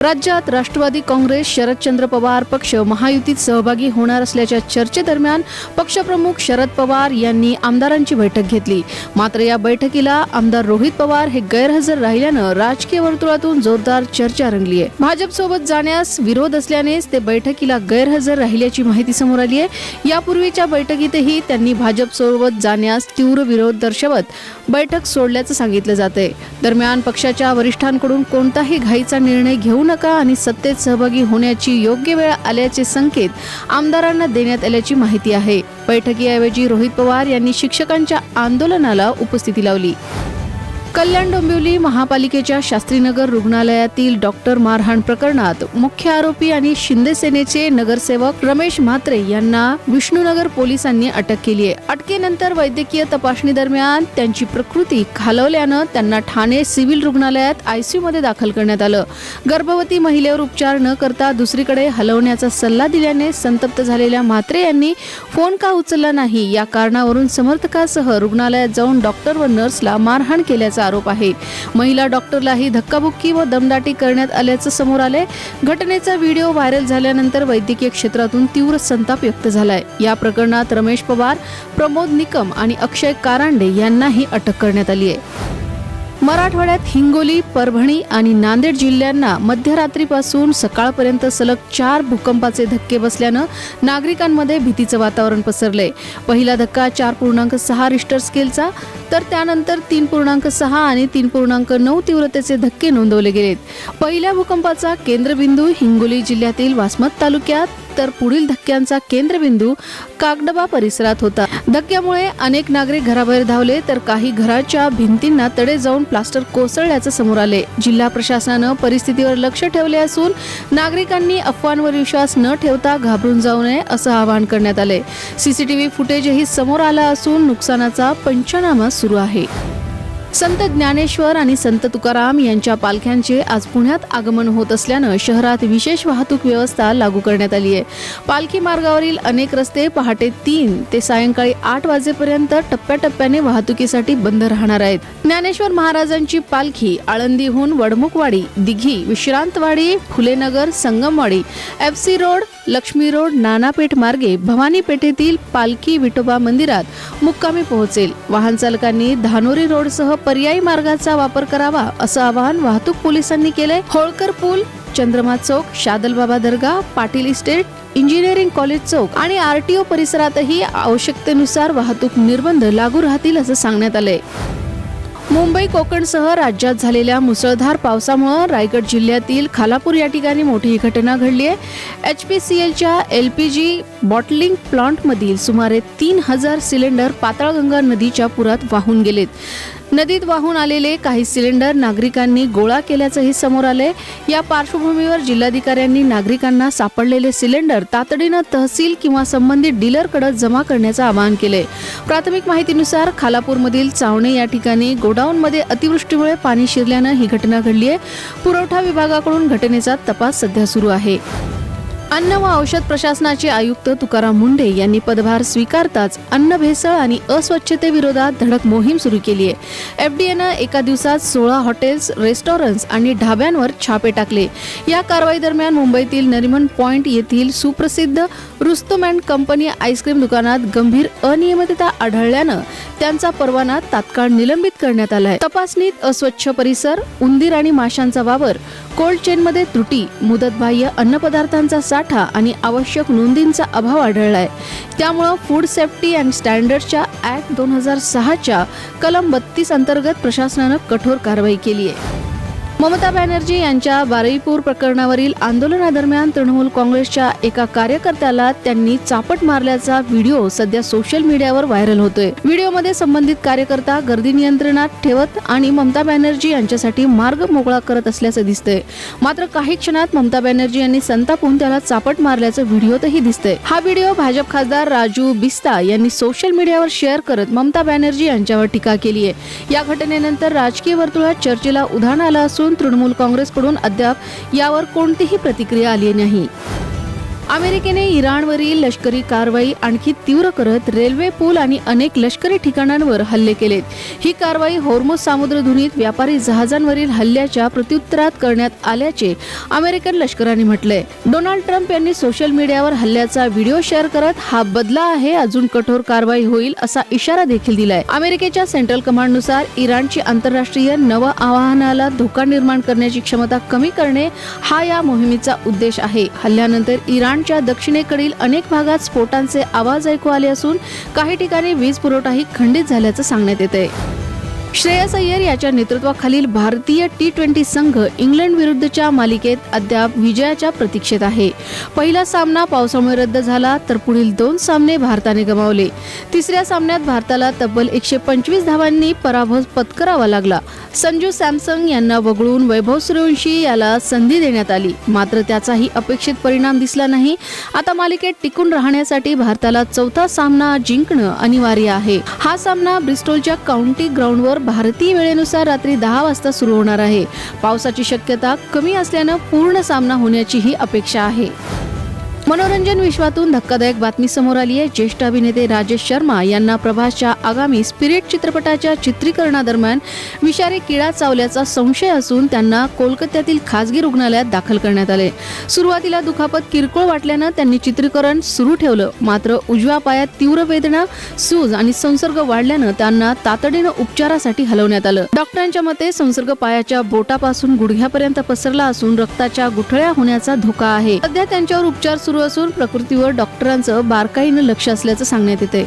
राज्यात राष्ट्रवादी काँग्रेस शरदचंद्र पवार पक्ष महायुतीत सहभागी होणार असल्याच्या चर्चेदरम्यान पक्षप्रमुख शरद पवार यांनी आमदारांची बैठक घेतली. मात्र या बैठकीला आमदार रोहित पवार हे गैरहजर राहिल्यानं राजकीय वर्तुळातून जोरदार चर्चा रंगली आहे. भाजपसोबत जाण्यास विरोध असल्यानेच ते बैठकीला गैरहजर राहिल्याची माहिती समोर आली आहे. यापूर्वीच्या बैठकीतही त्यांनी भाजपसोबत जाण्यास तीव्र विरोध दर्शवत बैठक सोडल्याचं सांगितलं जातंय. दरम्यान पक्षाच्या वरिष्ठांकडून कोणताही घाईचा निर्णय घेऊ नका आणि सत्तेत सहभागी होण्याची योग्य वेळ आल्याचे संकेत आमदारांना देण्यात आल्याची माहिती आहे. बैठकीऐवजी रोहित पवार यांनी शिक्षकांच्या आंदोलनाला उपस्थिती लावली. कल्याण डोंबिवली महापालिकेच्या शास्त्रीनगर रुग्णालयातील डॉक्टर मारहाण प्रकरणात मुख्य आरोपी आणि शिंदे सेनेचे नगरसेवक रमेश म्हात्रे यांना विष्णुनगर पोलिसांनी अटक केली आहे. अटकेनंतर वैद्यकीय तपासणी दरम्यान त्यांची प्रकृती खालावल्यानं त्यांना ठाणे सिव्हिल रुग्णालयात आयसीयू मध्ये दाखल करण्यात आलं. गर्भवती महिलेवर उपचार न करता दुसरीकडे हलवण्याचा सल्ला दिल्याने संतप्त झालेल्या म्हात्रे यांनी फोन का उचलला नाही या कारणावरून समर्थकासह रुग्णालयात जाऊन डॉक्टर व नर्सला मारहाण केल्याचा आरोप आहे. महिला डॉक्टरलाही धक्काबुक्की व दमदाटी करण्यात आल्याचं समोर आले. घटनेचा व्हिडिओ व्हायरल झाल्यानंतर वैद्यकीय क्षेत्रातून तीव्र संताप व्यक्त झालाय. या प्रकरणात रमेश पवार, प्रमोद निकम आणि अक्षय कारांडे यांनाही अटक करण्यात आली आहे. मराठवाड्यात हिंगोली, परभणी आणि नांदेड जिल्ह्यांना मध्यरात्रीपासून सकाळपर्यंत सलग 4 भूकंपाचे धक्के बसल्यानं नागरिकांमध्ये भीतीचं वातावरण पसरलंय. पहिला धक्का 4.6 रिश्टर स्केलचा, तर त्यानंतर 3.6 आणि 3.9 तीव्रतेचे धक्के नोंदवले गेलेत. पहिल्या भूकंपाचा केंद्रबिंदू हिंगोली जिल्ह्यातील वासमत तालुक्यात, तर पुढील धक्क्यांचा केंद्रबिंदू कागडबा परिसरात होता. धक्क्यामुळे अनेक नागरिक घराबाहेर धावले, तर काही घराच्या भिंतींना तडे जाऊन प्लास्टर कोसळल्याचं समोर आले. जिल्हा प्रशासनानं परिस्थितीवर लक्ष ठेवले असून नागरिकांनी अफवांवर विश्वास न ठेवता घाबरून जाऊ नये असं आवाहन करण्यात आले. सीसीटीव्ही फुटेजही समोर आला असून नुकसानाचा पंचनामा सुरू आहे. संत ज्ञानेश्वर आणि संत तुकाराम यांच्या पालख्यांचे आज पुण्यात आगमन होत असल्यानं शहरात विशेष वाहतूक व्यवस्था लागू करण्यात आली आहे. पालखी मार्गावरील अनेक रस्ते पहाटे 3 ते सायंकाळी 8 वाजेपर्यंत टप्प्याटप्प्याने वाहतुकीसाठी बंद राहणार आहेत. ज्ञानेश्वर महाराजांची पालखी आळंदीहून Wadmukhwadi, Dighi, Vishrantwadi, Phulenagar, Sangamwadi, FC road, Laxmi road, Nanapeth मार्गे भवानी पेठेतील पालखी विठोबा मंदिरात मुक्कामी पोहोचेल. वाहन चालकांनी धानोरी रोडसह पर्यायी मार्गाचा वापर करावा असं आवाहन वाहतूक पोलिसांनी केलंय. होळकर पूल, चंद्रमा चौक, शादलबाबा दर्गा, पाटील इस्टेट, इंजिनिअरिंग कॉलेज चौक आणि RTO परिसरातही आवश्यकतेनुसार वाहतूक निर्बंध लागू राहतील असं सांगण्यात आलंय. मुंबई, कोकणसह राज्यात झालेल्या मुसळधार पावसामुळे रायगड जिल्ह्यातील खालापूर या ठिकाणी मोठी घटना घडली आहे. HPCLच्या LPG बॉटलिंग प्लांटमधील सुमारे 3000 सिलेंडर पाताळगंगा नदीच्या पुरात वाहून गेलेत. नदीत वाहून आलेले काही सिलेंडर नागरिकांनी गोळा केल्याचंही समोर आले. या पार्श्वभूमीवर जिल्हाधिकाऱ्यांनी नागरिकांना सापडलेले सिलेंडर तातडीनं तहसील किंवा संबंधित डीलरकडे जमा करण्याचं आवाहन केलंय. प्राथमिक माहितीनुसार खालापूरमधील चावणे या ठिकाणी गोडाऊनमध्ये अतिवृष्टीमुळे पाणी शिरल्यानं ही घटना घडली आहे. पुरवठा विभागाकडून घटनेचा तपास सध्या सुरू आहे. अन्न व औषध प्रशासनाचे आयुक्त तुकाराम मुंढे यांनी पदभार स्वीकारताच अन्न भेसळ आणि अस्वच्छतेविरोधात धडक मोहीम सुरू केली आहे. FDAनं एका दिवसात 16 हॉटेल्स, रेस्टॉरंट्स आणि ढाब्यांवर छापे टाकले. या कारवाई दरम्यान मुंबईतील नरिमन पॉइंट येथील सुप्रसिद्ध रुस्तम अँड कंपनी आईस्क्रीम दुकानात गंभीर अनियमितता आढळल्यानं त्यांचा परवाना तात्काळ निलंबित करण्यात आलाय. तपासणीत अस्वच्छ परिसर, उंदीर आणि माशांचा वावर, कोल्ड चेनमध्ये त्रुटी, मुदतबाह्य अन्नपदार्थांचा साठा आणि आवश्यक नोंदींचा अभाव आढळलाय. त्यामुळे फूड सेफ्टी अँड स्टँडर्ड्सच्या ऍक्ट 2006च्या कलम 32 अंतर्गत प्रशासनानं कठोर कारवाई केली आहे. ममता बॅनर्जी यांच्या बारुईपूर प्रकरणावरील आंदोलनादरम्यान तृणमूल काँग्रेसच्या एका कार्यकर्त्याला त्यांनी चापट मारल्याचा व्हिडिओ सध्या सोशल मीडियावर व्हायरल होतोय. व्हिडिओमध्ये संबंधित कार्यकर्ता गर्दी नियंत्रणात ठेवत आणि ममता बॅनर्जी यांच्यासाठी मार्ग मोकळा करत असल्याचं दिसतंय. मात्र काही क्षणात ममता बॅनर्जी यांनी संतापून त्याला चापट मारल्याचं व्हिडिओतही दिसतंय. हा व्हिडिओ भाजप खासदार राजू बिस्ता यांनी सोशल मीडियावर शेअर करत ममता बॅनर्जी यांच्यावर टीका केली आहे. या घटनेनंतर राजकीय वर्तुळात चर्चेला उधाण आलं असून तृणमूल काँग्रेसकडून अद्याप यावर कोणतीही प्रतिक्रिया आली नाही. अमेरिकेने इराणवरील लष्करी कारवाई आणखी तीव्र करत रेल्वे पूल आणि अनेक लष्करी ठिकाणांवर हल्ले केलेत. ही कारवाई होर्मुझ सामुद्रधुनीत व्यापारी जहाजांवरील हल्ल्याच्या प्रत्युत्तरात करण्यात आल्याचे अमेरिकन लष्कराने म्हटलंय. डोनाल्ड ट्रम्प यांनी सोशल मीडियावर हल्ल्याचा व्हिडिओ शेअर करत हा बदला आहे, अजून कठोर कारवाई होईल असा इशारा देखील दिलाय. अमेरिकेच्या सेंट्रल कमांडनुसार इराणची आंतरराष्ट्रीय नव आवाहनाला धोका निर्माण करण्याची क्षमता कमी करणे हा या मोहिमेचा उद्देश आहे. हल्ल्यानंतर इराणच्या दक्षिणेकडील अनेक भागात स्फोटांचे आवाज ऐकू आले असून काही ठिकाणी वीज पुरवठाही खंडित झाल्याचं सांगण्यात येतंय. श्रेयस अय्यर याच्या नेतृत्वाखालील भारतीय T20 संघ इंग्लंड विरुद्धच्या मालिकेत अद्याप विजयाच्या प्रतीक्षेत आहे. पहिला सामना पावसामुळे रद्द झाला तर पुढील 2 सामने भारताने गमावले. तिसऱ्या सामन्यात भारताला तब्बल 125 धावांनी पराभव पत्करावा लागला. संजू सॅमसन यांना वगळून वैभव सूर्यवंशी याला संधी देण्यात आली, मात्र त्याचाही अपेक्षित परिणाम दिसला नाही. आता मालिकेत टिकून राहण्यासाठी भारताला चौथा सामना जिंकणं अनिवार्य आहे. हा सामना ब्रिस्टोलच्या काउंटी ग्राउंडवर भारतीय वेळेनुसार रात्री 10 वाजता सुरू होणार आहे. पावसाची शक्यता कमी असल्यानं पूर्ण सामना होण्याची ही अपेक्षा आहे. मनोरंजन विश्वातून धक्कादायक बातमी समोर आली आहे. ज्येष्ठ अभिनेते राजेश शर्मा यांना प्रभासच्या आगामी स्पिरिट चित्रपटाच्या चित्रीकरणादरम्यान विषारी किडा चावल्याचा संशय असून त्यांना कोलकात्यातील खासगी रुग्णालयात दाखल करण्यात आले. सुरुवातीला दुखापत किरकोळ वाटल्यानं त्यांनी चित्रीकरण सुरू ठेवलं, मात्र उजव्या पायात तीव्र वेदना, सूज आणि संसर्ग वाढल्यानं त्यांना तातडीनं उपचारासाठी हलवण्यात आलं. डॉक्टरांच्या मते संसर्ग पायाच्या बोटापासून गुडघ्यापर्यंत पसरला असून रक्ताच्या गुठळ्या होण्याचा धोका आहे. सध्या त्यांच्यावर उपचार सुरू असून प्रकृतीवर डॉक्टरांचं बारकाईनं लक्ष असल्याचं सांगण्यात येते.